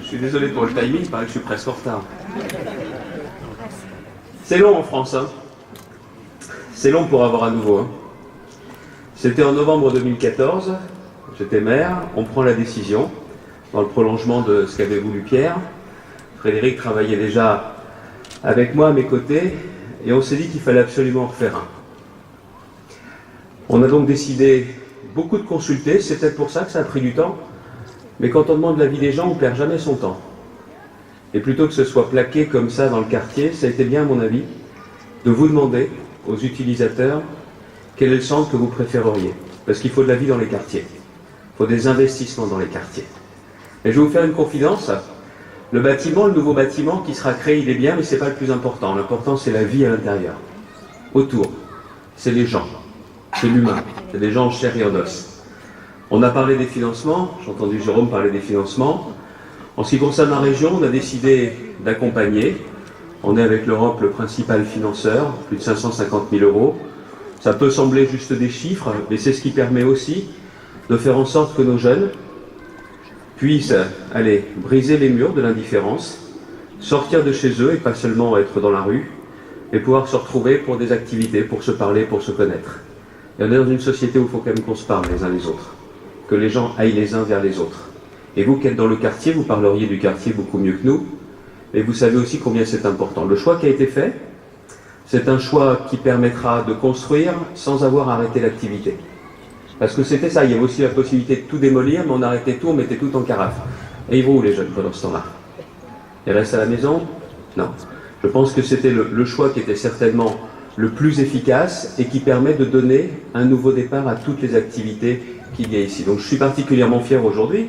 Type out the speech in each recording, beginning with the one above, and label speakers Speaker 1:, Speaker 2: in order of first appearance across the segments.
Speaker 1: Je suis désolé pour le timing, il paraît que je suis presque en retard. C'est long en France, hein. C'est long pour avoir à nouveau. Hein. C'était en novembre 2014, j'étais maire, on prend la décision, dans le prolongement de ce qu'avait voulu Pierre. Frédéric travaillait déjà avec moi à mes côtés, et on s'est dit qu'il fallait absolument en refaire un. On a donc décidé beaucoup de consulter, c'est peut-être pour ça que ça a pris du temps, mais quand on demande l'avis des gens, on ne perd jamais son temps. Et plutôt que ce soit plaqué comme ça dans le quartier, ça a été bien, à mon avis, de vous demander aux utilisateurs quel est le centre que vous préféreriez. Parce qu'il faut de la vie dans les quartiers. Il faut des investissements dans les quartiers. Et je vais vous faire une confidence. Le bâtiment, le nouveau bâtiment qui sera créé, il est bien, mais ce n'est pas le plus important. L'important, c'est la vie à l'intérieur. Autour, c'est les gens. C'est l'humain. C'est des gens en chair et en os. On a parlé des financements. J'ai entendu Jérôme parler des financements. En ce qui concerne la région, on a décidé d'accompagner. On est avec l'Europe le principal financeur, plus de 550 000 €. Ça peut sembler juste des chiffres, mais c'est ce qui permet aussi de faire en sorte que nos jeunes puissent aller briser les murs de l'indifférence, sortir de chez eux et pas seulement être dans la rue, et pouvoir se retrouver pour des activités, pour se parler, pour se connaître. Et on est dans une société où il faut quand même qu'on se parle les uns les autres, que les gens aillent les uns vers les autres. Et vous qui êtes dans le quartier, vous parleriez du quartier beaucoup mieux que nous, mais vous savez aussi combien c'est important. Le choix qui a été fait, c'est un choix qui permettra de construire sans avoir arrêté l'activité. Parce que c'était ça, il y avait aussi la possibilité de tout démolir, mais on arrêtait tout, on mettait tout en carafe. Et ils vont où les jeunes pendant ce temps-là? Ils restent à la maison? Non. Je pense que c'était le choix qui était certainement le plus efficace et qui permet de donner un nouveau départ à toutes les activités qu'il y a ici. Donc je suis particulièrement fier aujourd'hui,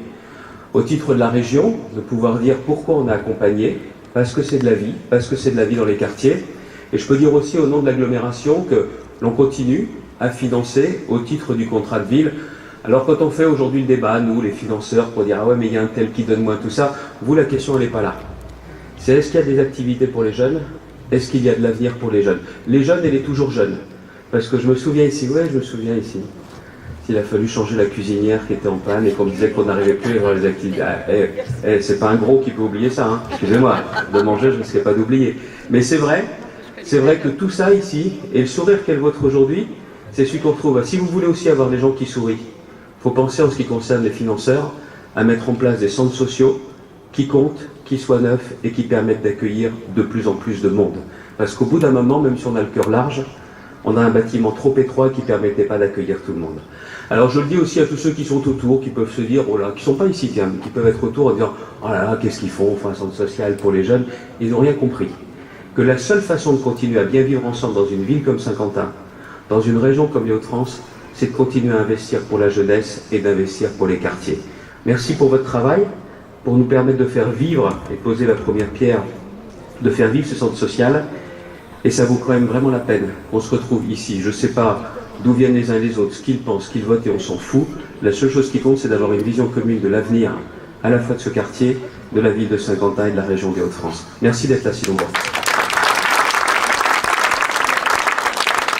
Speaker 1: au titre de la région, de pouvoir dire pourquoi on a accompagné, parce que c'est de la vie, parce que c'est de la vie dans les quartiers. Et je peux dire aussi au nom de l'agglomération que l'on continue à financer au titre du contrat de ville. Alors quand on fait aujourd'hui le débat, nous les financeurs, pour dire ah ouais mais il y a un tel qui donne moins tout ça, vous la question elle n'est pas là. C'est est-ce qu'il y a des activités pour les jeunes? Est-ce qu'il y a de l'avenir pour les jeunes? Les jeunes, elle est toujours jeune. Parce que je me souviens ici, il a fallu changer la cuisinière qui était en panne et qu'on me disait qu'on n'arrivait plus à voir les activités. C'est pas un gros qui peut oublier ça, hein. Excusez-moi, de manger, je ne risquais pas d'oublier. Mais c'est vrai que tout ça ici, et le sourire qu'est le vôtre aujourd'hui, c'est celui qu'on retrouve. Si vous voulez aussi avoir des gens qui sourient, il faut penser en ce qui concerne les financeurs, à mettre en place des centres sociaux qui comptent, qui soient neufs et qui permettent d'accueillir de plus en plus de monde. Parce qu'au bout d'un moment, même si on a le cœur large, on a un bâtiment trop étroit qui ne permettait pas d'accueillir tout le monde. Alors je le dis aussi à tous ceux qui sont autour, qui peuvent se dire, oh là, qui ne sont pas ici, tiens, mais qui peuvent être autour en disant, oh là là, qu'est-ce qu'ils font, enfin, un centre social pour les jeunes. Ils n'ont rien compris. Que la seule façon de continuer à bien vivre ensemble dans une ville comme Saint-Quentin, dans une région comme les Hauts-de-France, c'est de continuer à investir pour la jeunesse et d'investir pour les quartiers. Merci pour votre travail, pour nous permettre de faire vivre et poser la première pierre, de faire vivre ce centre social. Et ça vaut quand même vraiment la peine qu'on se retrouve ici. Je ne sais pas d'où viennent les uns et les autres, ce qu'ils pensent, ce qu'ils votent, et on s'en fout. La seule chose qui compte, c'est d'avoir une vision commune de l'avenir, à la fois de ce quartier, de la ville de Saint-Quentin et de la région des Hauts-de-France. Merci d'être là si nombreux.